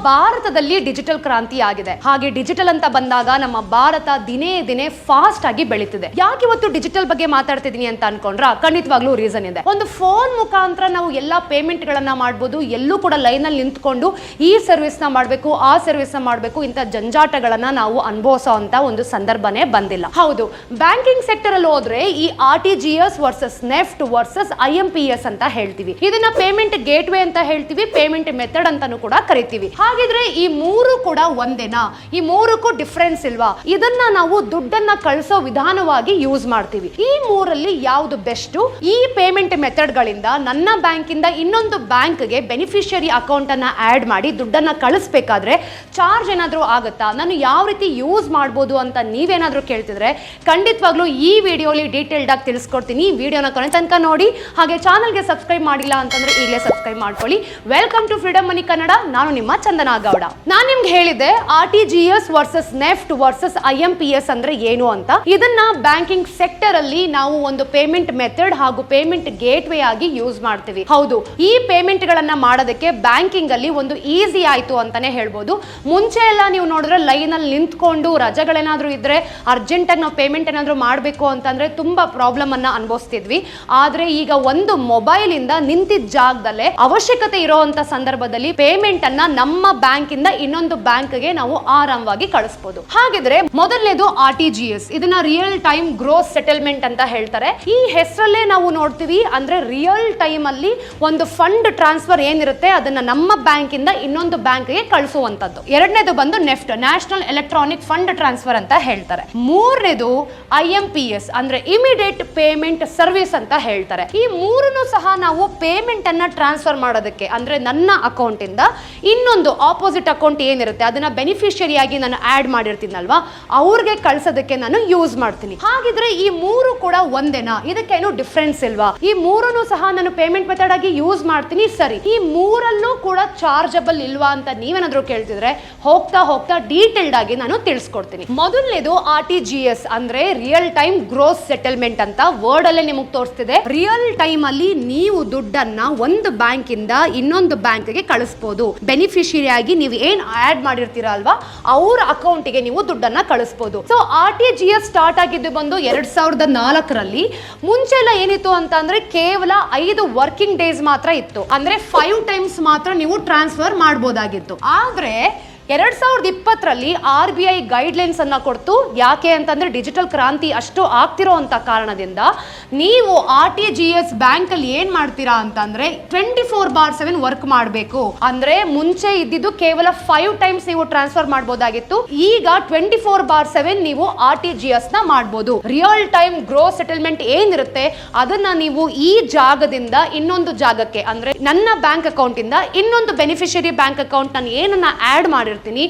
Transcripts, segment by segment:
ಭಾರತದಲ್ಲಿ ಡಿಜಿಟಲ್ ಕ್ರಾಂತಿ ಆಗಿದೆ. ಹಾಗೆ ಡಿಜಿಟಲ್ ಅಂತ ಬಂದಾಗ ನಮ್ಮ ಭಾರತ ದಿನೇ ದಿನೇ ಫಾಸ್ಟ್ ಆಗಿ ಬೆಳೀತಿದೆ. ಯಾಕೆ ಇವತ್ತು ಡಿಜಿಟಲ್ ಬಗ್ಗೆ ಮಾತಾಡ್ತಿದೀನಿ ಅಂತ ಅನ್ಕೊಂಡ್ರ, ಖಂಡಿತವಾಗ್ಲೂ ರೀಸನ್ ಇದೆ. ಒಂದು ಫೋನ್ ಮುಖಾಂತರ ನಾವು ಎಲ್ಲಾ ಪೇಮೆಂಟ್ ಗಳನ್ನ ಮಾಡಬಹುದು. ಎಲ್ಲೂ ಕೂಡ ಲೈನ್ ಅಲ್ಲಿ ನಿಂತ್ಕೊಂಡು ಈ ಸರ್ವಿಸ್ ನ ಮಾಡಬೇಕು, ಆ ಸರ್ವಿಸ್ ನ ಮಾಡಬೇಕು, ಇಂತ ಜಂಜಾಟಗಳನ್ನ ನಾವು ಅನುಭವಿಸೋ ಅಂತ ಒಂದು ಸಂದರ್ಭನೇ ಬಂದಿಲ್ಲ. ಹೌದು, ಬ್ಯಾಂಕಿಂಗ್ ಸೆಕ್ಟರ್ ಅಲ್ಲಿ ಹೋದ್ರೆ ಈ RTGS versus NEFT versus IMPS ಅಂತ ಹೇಳ್ತೀವಿ. ಇದನ್ನ ಪೇಮೆಂಟ್ ಗೇಟ್ ವೇ ಅಂತ ಹೇಳ್ತೀವಿ, ಪೇಮೆಂಟ್ ಮೆಥಡ್ ಅಂತಾನು ಕೂಡ ಕರಿತೀವಿ. ಹಾಗಿದ್ರೆ ಈ ಮೂರು ಕೂಡ ಒಂದೇನಾ? ಈ ಮೂರಕ್ಕೂ ಡಿಫರೆನ್ಸ್ ಇಲ್ವಾ? ಇದನ್ನ ನಾವು ದುಡ್ಡನ್ನ ಕಳಿಸೋ ವಿಧಾನವಾಗಿ ಯೂಸ್ ಮಾಡ್ತೀವಿ. ಈ ಮೂರಲ್ಲಿ ಯಾವುದು ಬೆಸ್ಟ್? ಈ ಪೇಮೆಂಟ್ ಮೆಥಡ್ ಗಳಿಂದ ನನ್ನ ಬ್ಯಾಂಕ್ ಇಂದ ಇನ್ನೊಂದು ಬ್ಯಾಂಕ್ ಗೆ ಬೆನಿಫಿಷಿಯರಿ ಅಕೌಂಟ್ ಅನ್ನ ಆಡ್ ಮಾಡಿ ದುಡ್ಡನ್ನ ಕಳಿಸಬೇಕಾದ್ರೆ ಚಾರ್ಜ್ ಏನಾದ್ರೂ ಆಗುತ್ತಾ? ನಾನು ಯಾವ ರೀತಿ ಯೂಸ್ ಮಾಡಬಹುದು ಅಂತ ನೀವೇನಾದ್ರೂ ಕೇಳ್ತಿದ್ರೆ ಖಂಡಿತವಾಗ್ಲೂ ಈ ವಿಡಿಯೋಲಿ ಡೀಟೇಲ್ಡ್ ಆಗಿ ತಿಳಿಸ್ಕೊಡ್ತೀನಿ. ಈ ವಿಡಿಯೋನ ಕೊನೆ ತನಕ ನೋಡಿ. ಹಾಗೆ ಚಾನಲ್ಗೆ ಸಬ್ಸ್ಕ್ರೈಬ್ ಮಾಡಿಲ್ಲ ಅಂತಂದ್ರೆ ಈಗಲೇ ಸಬ್ಸ್ಕ್ರೈಬ್ ಮಾಡ್ಕೊಳ್ಳಿ. ವೆಲ್ಕಮ್ ಟು ಫ್ರೀಡಮ್ ಮನಿ ಕನ್ನಡ. ನಾನು ನಿಮ್ಮ ಚಂದನಾ ಗೌಡ. ನಾನು ನಿಮ್ಗೆ ಹೇಳಿದೆ RTGS versus NEFT versus IMPS ಅಂದ್ರೆ ಏನು ಅಂತ. ಇದನ್ನ ಬ್ಯಾಂಕಿಂಗ್ ಸೆಕ್ಟರ್ ಅಲ್ಲಿ ನಾವು ಒಂದು ಪೇಮೆಂಟ್ ಮೆಥಡ್ ಹಾಗೂ ಪೇಮೆಂಟ್ ಗೇಟ್ ವೇ ಆಗಿ ಯೂಸ್ ಮಾಡ್ತೀವಿ. ಹೌದು, ಈ ಪೇಮೆಂಟ್ ಗಳನ್ನ ಮಾಡೋದಕ್ಕೆ ಬ್ಯಾಂಕಿಂಗ್ ಅಲ್ಲಿ ಒಂದು ಈಸಿ ಆಯ್ತು ಅಂತಾನೆ ಹೇಳ್ಬೋದು. ಮುಂಚೆ ಎಲ್ಲ ನೀವು ನೋಡಿದ್ರೆ ಲೈನ್ ಅಲ್ಲಿ ನಿಂತ್ಕೊಂಡು ರಜೆಗಳೇನಾದ್ರೂ ಇದ್ರೆ ಅರ್ಜೆಂಟ್ ಆಗಿ ನಾವು ಪೇಮೆಂಟ್ ಏನಾದ್ರೂ ಮಾಡಬೇಕು ಅಂತಂದ್ರೆ ತುಂಬಾ ಪ್ರಾಬ್ಲಮ್ ಅನ್ನ ಅನುಭವಿಸ್ತಿದ್ವಿ. ಆದ್ರೆ ಈಗ ಒಂದು ಮೊಬೈಲ್ ಇಂದ ನಿಂತಿದ್ದ ಜಾಗದಲ್ಲೇ ಅವಶ್ಯಕತೆ ಇರುವಂತ ಸಂದರ್ಭದಲ್ಲಿ ಪೇಮೆಂಟ್ ಅನ್ನ ನಮ್ಮ ಬ್ಯಾಂಕ್ ಇಂದ ಇನ್ನೊಂದು ಬ್ಯಾಂಕ್ ಗೆ ನಾವು ಆರಾಮವಾಗಿ ಕಳಿಸಬಹುದು. ಹಾಗಿದ್ರೆ ಮೊದಲನೇದು RTGS. ಇದನ್ನ ರಿಯಲ್ ಟೈಮ್ ಗ್ರೋಸ್ ಸೆಟಲ್ಮೆಂಟ್ ಅಂತ ಹೇಳ್ತಾರೆ. ಈ ಹೆಸರಲ್ಲೇ ನಾವು ನೋಡ್ತೀವಿ, ಅಂದ್ರೆ ರಿಯಲ್ ಟೈಮ್ ಅಲ್ಲಿ ಒಂದು ಫಂಡ್ ಟ್ರಾನ್ಸ್ಫರ್ ಏನಿರುತ್ತೆ ಅದನ್ನ ನಮ್ಮ ಬ್ಯಾಂಕ್ ಇಂದ ಇನ್ನೊಂದು ಬ್ಯಾಂಕ್ ಗೆ ಕಳಿಸುವಂತದ್ದು. ಎರಡನೇದು ಬಂದು NEFT, national electronic fund transfer ಅಂತ ಹೇಳ್ತಾರೆ. ಮೂರನೇದು IMPS ಅಂದ್ರೆ ಇಮಿಡಿಯೇಟ್ ಪೇಮೆಂಟ್ ಸರ್ವಿಸ್ ಅಂತ ಹೇಳ್ತಾರೆ. ಈ ಮೂರನ್ನು ಸಹ ನಾವು ಪೇಮೆಂಟ್ ಅನ್ನ ಟ್ರಾನ್ಸ್ಫರ್ ಮಾಡೋದಕ್ಕೆ, ಅಂದ್ರೆ ನನ್ನ ಅಕೌಂಟ್ ಇಂದ ಇನ್ನೊಂದು ಆಪೋಸಿಟ್ ಅಕೌಂಟ್ ಏನಿರುತ್ತೆ ಅದನ್ನ ಬೆನಿಫಿಷಿಯರಿ ಆಗಿ ನಾನು ಆಡ್ ಮಾಡಿರ್ತೀನಲ್ವಾ, ಅವ್ರಿಗೆ ಕಳ್ಸೋದಕ್ಕೆ ನಾನು ಯೂಸ್ ಮಾಡ್ತೀನಿ. ಹಾಗಿದ್ರೆ ಈ ಮೂರು ಕೂಡ ಒಂದೇನಾ? ಇದಕ್ಕೇನು ಡಿಫ್ರೆನ್ಸ್ ಇಲ್ವಾ? ಈ ಮೂರನ್ನು ಸಹ ನಾನು ಪೇಮೆಂಟ್ ಮೆಥಡ್ ಆಗಿ ಯೂಸ್ ಮಾಡ್ತೀನಿ, ಸರಿ. ಈ ಮೂರಲ್ಲೂ ಕೂಡ ಚಾರ್ಜಬಲ್ ಇಲ್ವಾ ಅಂತ ನೀವೇನಾದ್ರೂ ಕೇಳ್ತಿದ್ರೆ ಹೋಗ್ತಾ ಹೋಗ್ತಾ ಡೀಟೇಲ್ಡ್ ಆಗಿ ನಾನು ತಿಳಿಸ್ಕೊಡ್ತೀನಿ. ಮೊದಲನೇದು RTGS ಅಂದ್ರೆ ರಿಯಲ್ ಟೈಮ್ ಗ್ರೋಸ್ ಸೆಟಲ್ಮೆಂಟ್ ಅಂತ ವರ್ಡ್ ಅಲ್ಲೇ ನಿಮಗೆ ತೋರಿಸ್ತಿದೆ. ರಿಯಲ್ ಟೈಮ್ ಅಲ್ಲಿ ನೀವು ದುಡ್ಡನ್ನ ಒಂದು ಬ್ಯಾಂಕ್ ಇಂದ ಇನ್ನೊಂದು ಬ್ಯಾಂಕ್ ಗೆ ಕಳಿಸಬಹುದು. ಬೆನಿಫಿಷಿಯರಿ ಆಗಿ ನೀವು ಏನ್ ಆಡ್ ಮಾಡಿರ್ತೀರಾ ಅಲ್ವಾ, ಅವ್ರ ಅಕೌಂಟ್ ಗೆ ನೀವು ದುಡ್ಡನ್ನ ಕಳಿಸಬಹುದು. ಸೊ RTGS ಸ್ಟಾರ್ಟ್ ಆಗಿದ್ದು ಬಂದು 2004ರಲ್ಲಿ. ಮುಂಚೆ ಎಲ್ಲ ಏನಿತ್ತು ಅಂತ ಅಂದ್ರೆ ಕೇವಲ 5 ವರ್ಕಿಂಗ್ ಡೇಸ್ ಮಾತ್ರ ಇತ್ತು. ಅಂದ್ರೆ 5 ಟೈಮ್ಸ್ ಮಾತ್ರ ನೀವು ಟ್ರಾನ್ಸ್ಫರ್ ಮಾಡಬಹುದಾಗಿತ್ತು. ಆದ್ರೆ 2020ರಲ್ಲಿ RBI ಗೈಡ್ಲೈನ್ಸ್ ಅನ್ನ ಕೊಡ್ತು. ಯಾಕೆ ಅಂತಂದ್ರೆ ಡಿಜಿಟಲ್ ಕ್ರಾಂತಿ ಅಷ್ಟು ಆಗ್ತಿರೋ ಅಂತ ಕಾರಣದಿಂದ ನೀವು RTGS ಬ್ಯಾಂಕ್ ಅಲ್ಲಿ ಏನ್ ಮಾಡ್ತೀರಾ ಅಂತಂದ್ರೆ 24/7 ವರ್ಕ್ ಮಾಡಬೇಕು. ಅಂದ್ರೆ ಮುಂಚೆ ಇದ್ದಿದ್ದು ಕೇವಲ 5 ಟೈಮ್ಸ್ ನೀವು ಟ್ರಾನ್ಸ್ಫರ್ ಮಾಡಬಹುದಾಗಿತ್ತು. ಈಗ 24/7 ನೀವು RTGS ನ ಮಾಡಬಹುದು. ರಿಯಲ್ ಟೈಮ್ ಗ್ರೋಸ್ ಸೆಟಲ್ಮೆಂಟ್ ಏನಿರುತ್ತೆ ಅದನ್ನ ನೀವು ಈ ಜಾಗದಿಂದ ಇನ್ನೊಂದು ಜಾಗಕ್ಕೆ, ಅಂದ್ರೆ ನನ್ನ ಬ್ಯಾಂಕ್ ಅಕೌಂಟ್ ಇಂದ ಇನ್ನೊಂದು ಬೆನಿಫಿಷಿಯರಿ ಬ್ಯಾಂಕ್ ಅಕೌಂಟ್ ನಾನು ಏನನ್ನ ಆಡ್ ಮಾಡಿ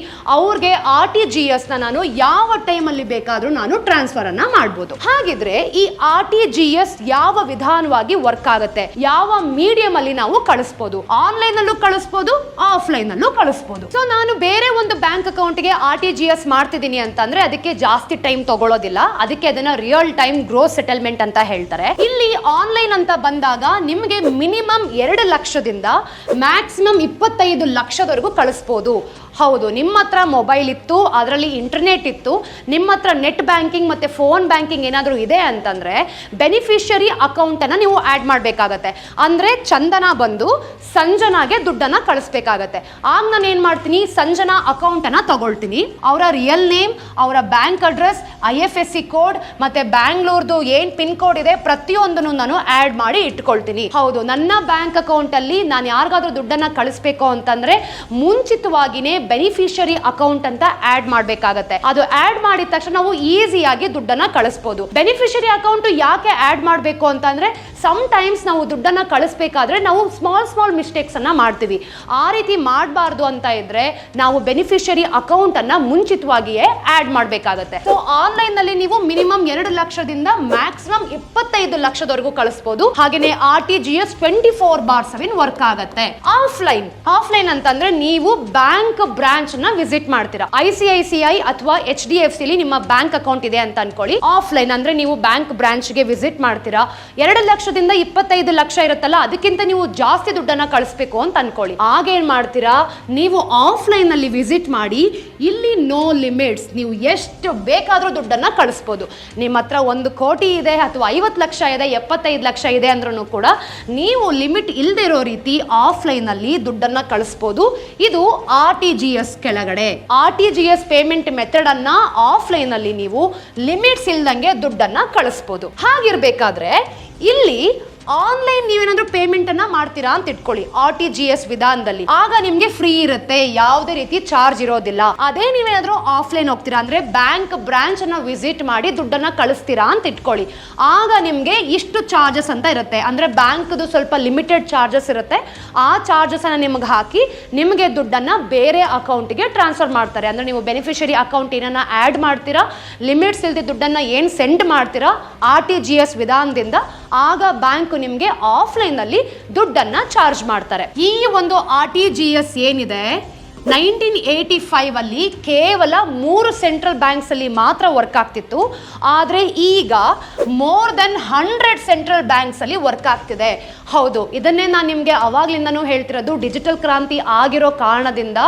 ಅವ್ರಿಗೆ RTGS ನ ನಾನು ಯಾವ ಟೈಮ್ ಅಲ್ಲಿ ಬೇಕಾದ್ರೂ ನಾನು ಟ್ರಾನ್ಸ್ಫರ್ ಅನ್ನ ಮಾಡಬಹುದು. ಹಾಗಿದ್ರೆ ಈ RTGS ಯಾವ ವಿಧಾನವಾಗಿ ವರ್ಕ್ ಆಗುತ್ತೆ, ಯಾವ ಮೀಡಿಯಂ ಅಲ್ಲಿ ನಾವು ಕಳಿಸಬಹುದು? ಆನ್ಲೈನ್ ಅಲ್ಲೂ ಕಳಿಸಬಹುದು, ಆಫ್ಲೈನ್ ಅಲ್ಲೂ ಕಳಿಸಬಹುದು. ಸೊ ನಾನು ಬೇರೆ ಒಂದು ಬ್ಯಾಂಕ್ ಅಕೌಂಟ್ ಗೆ RTGS ಮಾಡ್ತಿದ್ದೀನಿ ಅಂತಂದ್ರೆ ಅದಕ್ಕೆ ಜಾಸ್ತಿ ಟೈಮ್ ತಗೊಳ್ಳೋದಿಲ್ಲ. ಅದಕ್ಕೆ ಅದನ್ನ ರಿಯಲ್ ಟೈಮ್ ಗ್ರೋಸ್ ಸೆಟಲ್ಮೆಂಟ್ ಅಂತ ಹೇಳ್ತಾರೆ. ಇಲ್ಲಿ ಆನ್ಲೈನ್ ಅಂತ ಬಂದಾಗ ನಿಮಗೆ ಮಿನಿಮಮ್ 2 ಲಕ್ಷದಿಂದ ಮ್ಯಾಕ್ಸಿಮಮ್ 25 ಲಕ್ಷದವರೆಗೂ ಕಳಿಸಬಹುದು. ಹೌದು, ನಿಮ್ಮ ಹತ್ರ ಮೊಬೈಲ್ ಇತ್ತು, ಅದರಲ್ಲಿ ಇಂಟರ್ನೆಟ್ ಇತ್ತು, ನಿಮ್ಮ ಹತ್ರ ನೆಟ್ ಬ್ಯಾಂಕಿಂಗ್ ಮತ್ತೆ ಫೋನ್ ಬ್ಯಾಂಕಿಂಗ್ ಏನಾದರೂ ಇದೆ ಅಂತಂದ್ರೆ ಬೆನಿಫಿಷಿಯರಿ ಅಕೌಂಟ್ ಅನ್ನ ನೀವು ಆಡ್ ಮಾಡಬೇಕಾಗತ್ತೆ. ಅಂದ್ರೆ ಚಂದನ ಬಂದು ಸಂಜನಾಗೆ ದುಡ್ಡನ್ನ ಕಳಿಸ್ಬೇಕಾಗತ್ತೆ. ಆಗ ನಾನು ಏನ್ ಮಾಡ್ತೀನಿ, ಸಂಜನಾ ಅಕೌಂಟ್ ಅನ್ನ ತಗೊಳ್ತೀನಿ. ಅವರ ರಿಯಲ್ ನೇಮ್, ಅವರ ಬ್ಯಾಂಕ್ ಅಡ್ರೆಸ್, IFSC ಕೋಡ್ ಮತ್ತೆ ಬ್ಯಾಂಗ್ಳೂರ್ದು ಏನ್ ಪಿನ್ ಕೋಡ್ ಇದೆ ಪ್ರತಿಯೊಂದನ್ನು ನಾನು ಆಡ್ ಮಾಡಿ ಇಟ್ಕೊಳ್ತೀನಿ. ಹೌದು, ನನ್ನ ಬ್ಯಾಂಕ್ ಅಕೌಂಟ್ ಅಲ್ಲಿ ನಾನು ಯಾರಿಗಾದ್ರೂ ದುಡ್ಡನ್ನ ಕಳಿಸ್ಬೇಕು ಅಂತಂದ್ರೆ ಮುಂಚಿತವಾಗಿನೇ ಬೆನಿಫಿಷಿಯರಿ ಅಕೌಂಟ್ ಅಂತ ಆಡ್ ಮಾಡಬೇಕಾಗತ್ತೆ. ಅದು ಆಡ್ ಮಾಡಿದ ತಕ್ಷಣ ನಾವು ಈಸಿಯಾಗಿ ದುಡ್ಡನ್ನ ಕಳಿಸಬಹುದು. ಬೆನಿಫಿಷಿಯರಿ ಅಕೌಂಟ್ ಯಾಕೆ ಆಡ್ ಮಾಡಬೇಕು ಅಂತಂದ್ರೆ ಸಮ್ ಟೈಮ್ಸ್ ನಾವು ದುಡ್ಡನ್ನ ಕಳಿಸಬೇಕಾದ್ರೆ ನಾವು ಸ್ಮಾಲ್ ಮಿಸ್ಟೇಕ್ಸ್ ಅನ್ನ ಮಾಡ್ತೀವಿ. ಆ ರೀತಿ ಮಾಡಬಾರ್ದು ಅಂತ ಇದ್ರೆ ನಾವು ಬೆನಿಫಿಷಿಯರಿ ಅಕೌಂಟ್ ಅನ್ನ ಮುಂಚಿತವಾಗಿಯೇ ಆಡ್ ಮಾಡಬೇಕಾಗತ್ತೆ. ಸೊ ಆನ್ಲೈನ್ ನಲ್ಲಿ ನೀವು ಮಿನಿಮಮ್ 2 ಲಕ್ಷದಿಂದ ಮ್ಯಾಕ್ಸಿಮಮ್ 25 ಲಕ್ಷದವರೆಗೂ ಕಳಿಸಬಹುದು. ಹಾಗೇನೆ RTGS 24/7 ವರ್ಕ್ ಆಗುತ್ತೆ. ಆಫ್ಲೈನ್ ಅಂತಂದ್ರೆ ನೀವು ಬ್ಯಾಂಕ್ ಬ್ರಾಂಚ್ ನ ವಿಸಿಟ್ ಮಾಡ್ತೀರಾ. ICICI ಅಥವಾ HDFC ಅಲ್ಲಿ ನಿಮ್ಮ ಬ್ಯಾಂಕ್ ಅಕೌಂಟ್ ಇದೆ ಅಂತ ಅನ್ಕೊಳ್ಳಿ. ಆಫ್ಲೈನ್ ಅಂದ್ರೆ ನೀವು ಬ್ಯಾಂಕ್ ಬ್ರಾಂಚ್ ಗೆ ವಿಸಿಟ್ ಮಾಡ್ತೀರಾ. 2 ಲಕ್ಷದಿಂದ 25 ಲಕ್ಷ ಇರುತ್ತಲ್ಲ, ಅದಕ್ಕಿಂತ ನೀವು ಜಾಸ್ತಿ ದುಡ್ಡನ್ನ ಕಳಿಸ್ಬೇಕು ಅಂತ ಅನ್ಕೊಳ್ಳಿ. ಆಗೇನ್ ಮಾಡ್ತೀರಾ, ನೀವು ಆಫ್ಲೈನ್ ಅಲ್ಲಿ ವಿಸಿಟ್ ಮಾಡಿ, ಇಲ್ಲಿ ನೋ ಲಿಮಿಟ್ಸ್, ನೀವು ಎಷ್ಟು ಬೇಕಾದ್ರೂ ದುಡ್ಡನ್ನ ಕಳಿಸ್ಬೋದು. ನಿಮ್ಮ ಹತ್ರ 1 ಕೋಟಿ ಇದೆ ಅಥವಾ 50 ಲಕ್ಷ ಇದೆ, 75 ಲಕ್ಷ ಇದೆ ಅಂದ್ರೂ ಕೂಡ ನೀವು ಲಿಮಿಟ್ ಇಲ್ಲದೆ ಇರೋ ರೀತಿ ಆಫ್ಲೈನ್ ಅಲ್ಲಿ ದುಡ್ಡನ್ನ ಕಳಿಸ್ಬೋದು. ಇದು RTGS ಕೆಳಗಡೆ. RTGS ಪೇಮೆಂಟ್ ಮೆಥಡ್ ಅನ್ನ ಆಫ್ಲೈನ್ ಅಲ್ಲಿ ನೀವು ಲಿಮಿಟ್ಸ್ ಇಲ್ದಂಗೆ ದುಡ್ಡನ್ನ ಕಳಿಸ್ಬೋದು. ಹಾಗಿರ್ಬೇಕಾದ್ರೆ ಇಲ್ಲಿ ಆನ್ಲೈನ್ ನೀವೇನಾದ್ರೂ ಪೇಮೆಂಟ್ ಅನ್ನ ಮಾಡ್ತೀರಾ ಅಂತ ಇಟ್ಕೊಳ್ಳಿ RTGS ವಿಧಾನದಲ್ಲಿ, ಆಗ ನಿಮ್ಗೆ ಫ್ರೀ ಇರುತ್ತೆ, ಯಾವುದೇ ರೀತಿ ಚಾರ್ಜ್ ಇರೋದಿಲ್ಲ. ಅದೇ ನೀವೇನಾದ್ರೂ ಆಫ್ಲೈನ್ ಹೋಗ್ತೀರಾ ಅಂದ್ರೆ ಬ್ಯಾಂಕ್ ಬ್ರಾಂಚ್ ಅನ್ನ ವಿಸಿಟ್ ಮಾಡಿ ದುಡ್ಡನ್ನ ಕಳಿಸ್ತೀರಾ ಅಂತ ಇಟ್ಕೊಳ್ಳಿ, ಆಗ ನಿಮ್ಗೆ ಇಷ್ಟು ಚಾರ್ಜಸ್ ಅಂತ ಇರುತ್ತೆ. ಅಂದ್ರೆ ಬ್ಯಾಂಕ್ದು ಸ್ವಲ್ಪ ಲಿಮಿಟೆಡ್ ಚಾರ್ಜಸ್ ಇರುತ್ತೆ. ಆ ಚಾರ್ಜಸ್ ಅನ್ನ ನಿಮ್ಗೆ ಹಾಕಿ ನಿಮ್ಗೆ ದುಡ್ಡನ್ನ ಬೇರೆ ಅಕೌಂಟ್ಗೆ ಟ್ರಾನ್ಸ್ಫರ್ ಮಾಡ್ತಾರೆ. ಅಂದ್ರೆ ನೀವು ಬೆನಿಫಿಷರಿ ಅಕೌಂಟ್ ಏನನ್ನ ಆಡ್ ಮಾಡ್ತೀರಾ, ಲಿಮಿಟ್ಸ್ ಇಲ್ಲದೆ ದುಡ್ಡನ್ನ ಏನ್ ಸೆಂಡ್ ಮಾಡ್ತೀರಾ RTGS ವಿಧಾನದಿಂದ, ಆಗ ಬ್ಯಾಂಕ್ ನಿಮ್ಗೆ ಆಫ್ಲೈನ್ ಅಲ್ಲಿ ದುಡ್ಡನ್ನ ಚಾರ್ಜ್ ಮಾಡ್ತಾರೆ. ಈ ಒಂದು RTGS ಏನಿದೆ 1985 ಅಲ್ಲಿ ಕೇವಲ 3 ಸೆಂಟ್ರಲ್ ಬ್ಯಾಂಕ್ಸ್ ಅಲ್ಲಿ ಮಾತ್ರ ವರ್ಕ್ ಆಗ್ತಿತ್ತು. ಆದ್ರೆ ಈಗ ಮೋರ್ ದೆನ್ 100 ಸೆಂಟ್ರಲ್ ಬ್ಯಾಂಕ್ಸ್ ಅಲ್ಲಿ ವರ್ಕ್ ಆಗ್ತಿದೆ. ಹೌದು, ಇದನ್ನೇ ನಾನು ನಿಮ್ಗೆ ಅವಾಗ್ಲಿಂದನೂ ಹೇಳ್ತಿರೋದು. ಡಿಜಿಟಲ್ ಕ್ರಾಂತಿ ಆಗಿರೋ ಕಾರಣದಿಂದ